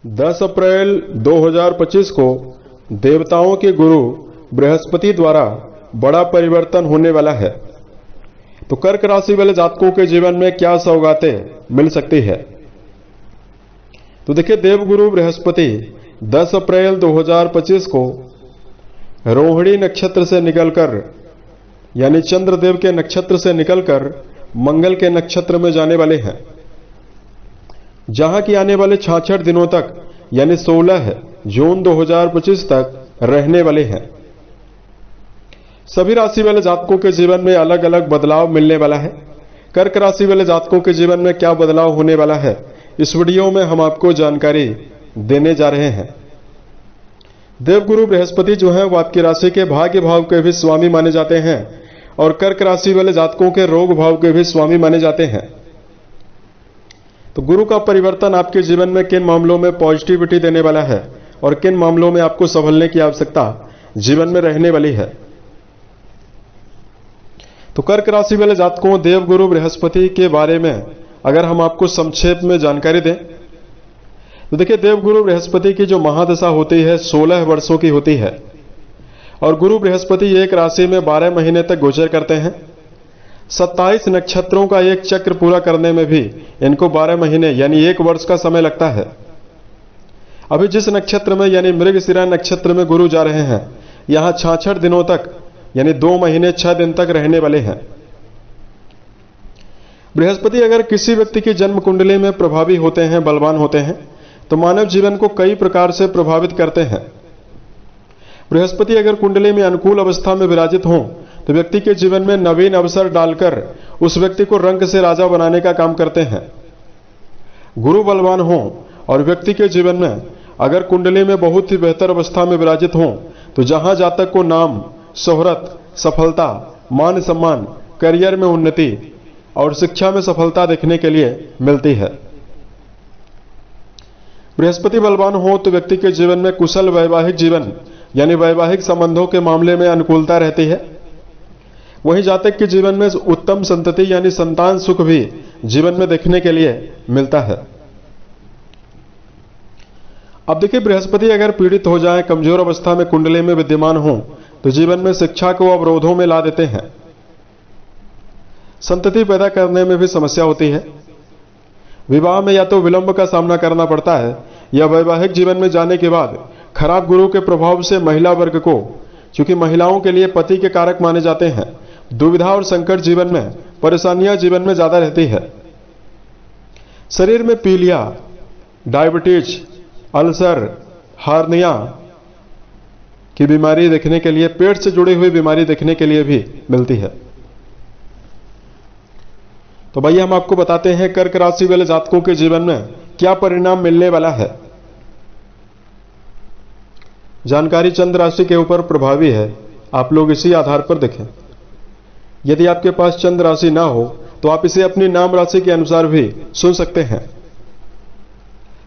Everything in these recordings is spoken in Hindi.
10 अप्रैल 2025 को देवताओं के गुरु बृहस्पति द्वारा बड़ा परिवर्तन होने वाला है। तो कर्क राशि वाले जातकों के जीवन में क्या सौगातें मिल सकती है? तो देखिए, देवगुरु बृहस्पति 10 अप्रैल 2025 को रोहिणी नक्षत्र से निकलकर यानी चंद्रदेव के नक्षत्र से निकलकर मंगल के नक्षत्र में जाने वाले हैं, जहां की आने वाले 66 दिनों तक यानी 16 जून 2025 तक रहने वाले हैं। सभी राशि वाले जातकों के जीवन में अलग अलग बदलाव मिलने वाला है। कर्क राशि वाले जातकों के जीवन में क्या बदलाव होने वाला है, इस वीडियो में हम आपको जानकारी देने जा रहे हैं। देवगुरु बृहस्पति जो है वो आपकी राशि के भाग्य भाव के भी स्वामी माने जाते हैं और कर्क राशि वाले जातकों के रोग भाव के भी स्वामी माने जाते हैं। तो गुरु का परिवर्तन आपके जीवन में किन मामलों में पॉजिटिविटी देने वाला है और किन मामलों में आपको संभलने की आवश्यकता जीवन में रहने वाली है। तो कर्क राशि वाले जातकों, देवगुरु बृहस्पति के बारे में अगर हम आपको संक्षेप में जानकारी दें तो देखिए, देवगुरु बृहस्पति की जो महादशा होती है 16 वर्षों की होती है और गुरु बृहस्पति एक राशि में 12 महीने तक गोचर करते हैं। 27 नक्षत्रों का एक चक्र पूरा करने में भी इनको 12 महीने यानी 1 वर्ष का समय लगता है। अभी जिस नक्षत्र में यानी मृगशिरा नक्षत्र में गुरु जा रहे हैं, यहां 66 दिनों तक यानी 2 महीने 6 दिन तक रहने वाले हैं। बृहस्पति अगर किसी व्यक्ति की जन्म कुंडली में प्रभावी होते हैं, बलवान होते हैं, तो मानव जीवन को कई प्रकार से प्रभावित करते हैं। बृहस्पति अगर कुंडली में अनुकूल अवस्था में विराजित हों तो व्यक्ति के जीवन में नवीन अवसर डालकर उस व्यक्ति को रंग से राजा बनाने का काम करते हैं। गुरु बलवान हों और व्यक्ति के जीवन में अगर कुंडली में बहुत ही बेहतर अवस्था में विराजित हों तो जहां जातक को नाम, शोहरत, सफलता, मान सम्मान, करियर में उन्नति और शिक्षा में सफलता देखने के लिए मिलती है। बृहस्पति बलवान हो तो व्यक्ति के जीवन में कुशल वैवाहिक जीवन यानी वैवाहिक संबंधों के मामले में अनुकूलता रहती है। वहीं जातक के जीवन में उत्तम संतति यानी संतान सुख भी जीवन में देखने के लिए मिलता है। अब देखिए, बृहस्पति अगर पीड़ित हो जाए, कमजोर अवस्था में कुंडली में विद्यमान हो तो जीवन में शिक्षा को अवरोधों में ला देते हैं। संतति पैदा करने में भी समस्या होती है। विवाह में या तो विलंब का सामना करना पड़ता है या वैवाहिक जीवन में जाने के बाद खराब गुरु के प्रभाव से महिला वर्ग को, चूंकि महिलाओं के लिए पति के कारक माने जाते हैं, दुविधा और संकट जीवन में, परेशानियां जीवन में ज्यादा रहती है। शरीर में पीलिया, डायबिटीज, अल्सर, हार्निया की बीमारी देखने के लिए, पेट से जुड़ी हुई बीमारी देखने के लिए भी मिलती है। तो भैया हम आपको बताते हैं कर्क राशि वाले जातकों के जीवन में क्या परिणाम मिलने वाला है। जानकारी चंद्र राशि के ऊपर प्रभावी है, आप लोग इसी आधार पर देखें। यदि आपके पास चंद्र राशि ना हो तो आप इसे अपनी नाम राशि के अनुसार भी सुन सकते हैं।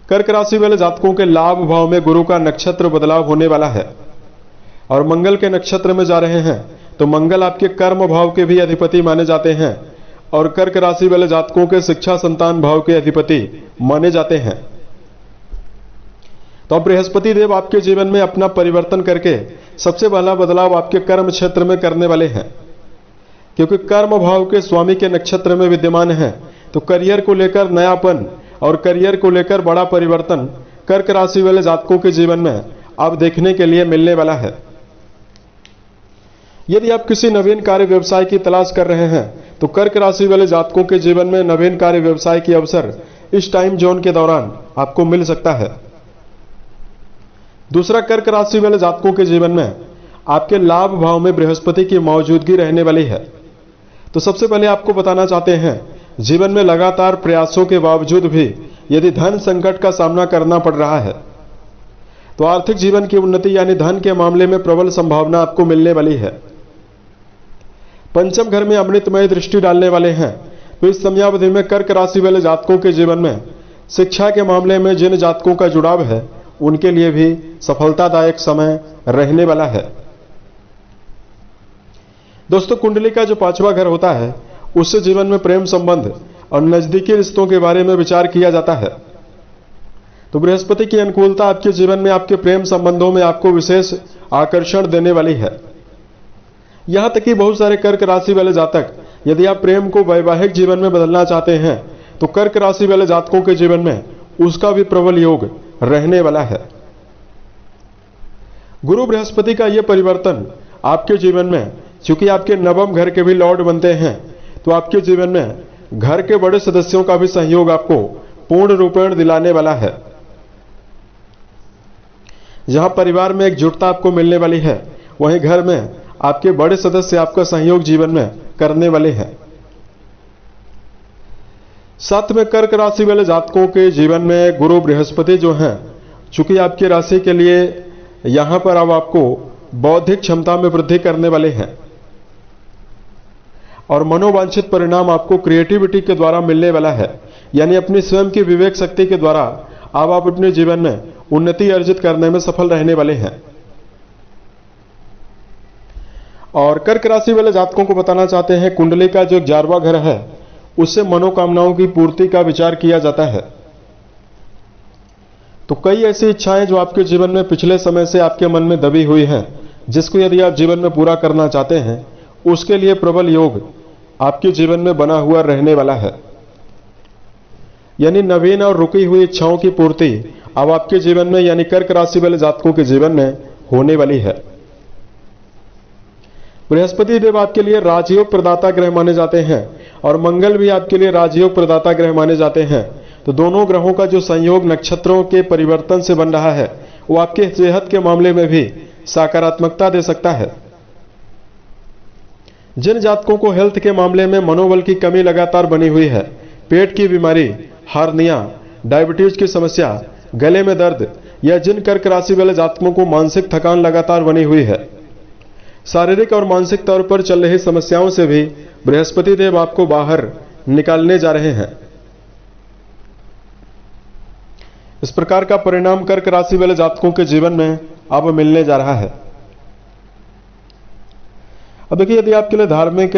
कर्क राशि वाले जातकों के लाभ भाव में गुरु का नक्षत्र बदलाव होने वाला है और मंगल के नक्षत्र में जा रहे हैं, तो मंगल आपके कर्म भाव के भी अधिपति माने जाते हैं और कर्क राशि वाले जातकों के शिक्षा संतान भाव के अधिपति माने जाते हैं। तो अब बृहस्पति देव आपके जीवन में अपना परिवर्तन करके सबसे पहला बदलाव आपके कर्म क्षेत्र में करने वाले हैं, क्योंकि कर्म भाव के स्वामी के नक्षत्र में विद्यमान है। तो करियर को लेकर नयापन और करियर को लेकर बड़ा परिवर्तन कर्क राशि वाले जातकों के जीवन में अब देखने के लिए मिलने वाला है। यदि आप किसी नवीन कार्य व्यवसाय की तलाश कर रहे हैं तो कर्क राशि वाले जातकों के जीवन में नवीन कार्य व्यवसाय की अवसर इस टाइम जोन के दौरान आपको मिल सकता है। दूसरा, कर्क राशि वाले जातकों के जीवन में आपके लाभ भाव में बृहस्पति की मौजूदगी रहने वाली है। तो सबसे पहले आपको बताना चाहते हैं, जीवन में लगातार प्रयासों के बावजूद भी यदि धन संकट का सामना करना पड़ रहा है तो आर्थिक जीवन की उन्नति यानी धन के मामले में प्रबल संभावना आपको मिलने वाली है। पंचम घर में अमृतमय दृष्टि डालने वाले हैं, तो इस समयावधि में कर्क राशि वाले जातकों के जीवन में शिक्षा के मामले में जिन जातकों का जुड़ाव है उनके लिए भी सफलतादायक समय रहने वाला है। दोस्तों, कुंडली का जो 5वां घर होता है उससे जीवन में प्रेम संबंध और नजदीकी रिश्तों के बारे में विचार किया जाता है। तो बृहस्पति की अनुकूलता आपके जीवन में आपके प्रेम संबंधों में आपको विशेष आकर्षण देने वाली है। यहां तक कि बहुत सारे कर्क राशि वाले जातक, यदि आप प्रेम को वैवाहिक जीवन में बदलना चाहते हैं तो कर्क राशि वाले जातकों के जीवन में उसका भी प्रबल योग रहने वाला है। गुरु बृहस्पति का यह परिवर्तन आपके जीवन में, चूंकि आपके नवम घर के भी लॉर्ड बनते हैं, तो आपके जीवन में घर के बड़े सदस्यों का भी सहयोग आपको पूर्ण रूपेण दिलाने वाला है। जहां परिवार में एकजुटता आपको मिलने वाली है, वहीं घर में आपके बड़े सदस्य आपका सहयोग जीवन में करने वाले हैं। साथ में कर्क राशि वाले जातकों के जीवन में गुरु बृहस्पति जो हैं, चूंकि आपकी राशि के लिए यहां पर अब आपको बौद्धिक क्षमता में वृद्धि करने वाले हैं और मनोवांछित परिणाम आपको क्रिएटिविटी के द्वारा मिलने वाला है। यानी अपनी स्वयं की विवेक शक्ति के द्वारा अब आप अपने जीवन में उन्नति अर्जित करने में सफल रहने वाले हैं। और कर्क राशि वाले जातकों को बताना चाहते हैं, कुंडली का जो 11वां घर है उससे मनोकामनाओं की पूर्ति का विचार किया जाता है। तो कई ऐसी इच्छाएं जो आपके जीवन में पिछले समय से आपके मन में दबी हुई हैं, जिसको यदि आप जीवन में पूरा करना चाहते हैं, उसके लिए प्रबल योग आपके जीवन में बना हुआ रहने वाला है। यानी नवीन और रुकी हुई इच्छाओं की पूर्ति अब आपके जीवन में, यानी कर्क राशि वाले जातकों के जीवन में होने वाली है। बृहस्पति देव आपके लिए राजयोग प्रदाता ग्रह माने जाते हैं और मंगल भी आपके लिए राजयोग प्रदाता ग्रह माने जाते हैं। तो दोनों ग्रहों का जो संयोग नक्षत्रों के परिवर्तन से बन रहा है, वो आपके सेहत के मामले में भी सकारात्मकता दे सकता है। जिन जातकों को हेल्थ के मामले में मनोबल की कमी लगातार बनी हुई है, पेट की बीमारी, हार्निया, डायबिटीज की समस्या, गले में दर्द, या जिन कर्क राशि वाले जातकों को मानसिक थकान लगातार बनी हुई है, शारीरिक और मानसिक तौर पर चल रही समस्याओं से भी बृहस्पति देव आपको बाहर निकालने जा रहे हैं। इस प्रकार का परिणाम कर्क राशि वाले जातकों के जीवन में अब मिलने जा रहा है। अब देखिए, यदि आपके लिए धार्मिक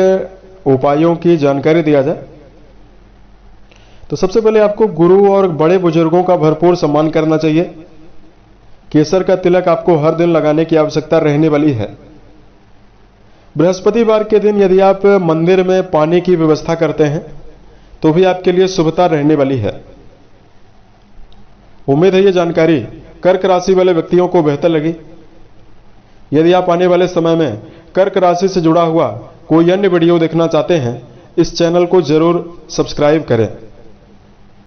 उपायों की जानकारी दिया जाए तो सबसे पहले आपको गुरु और बड़े बुजुर्गों का भरपूर सम्मान करना चाहिए। केसर का तिलक आपको हर दिन लगाने की आवश्यकता रहने वाली है। बृहस्पतिवार के दिन यदि आप मंदिर में पानी की व्यवस्था करते हैं तो भी आपके लिए शुभता रहने वाली है। उम्मीद है ये जानकारी कर्क राशि वाले व्यक्तियों को बेहतर लगी। यदि आप आने वाले समय में कर्क राशि से जुड़ा हुआ कोई अन्य वीडियो देखना चाहते हैं, इस चैनल को जरूर सब्सक्राइब करें।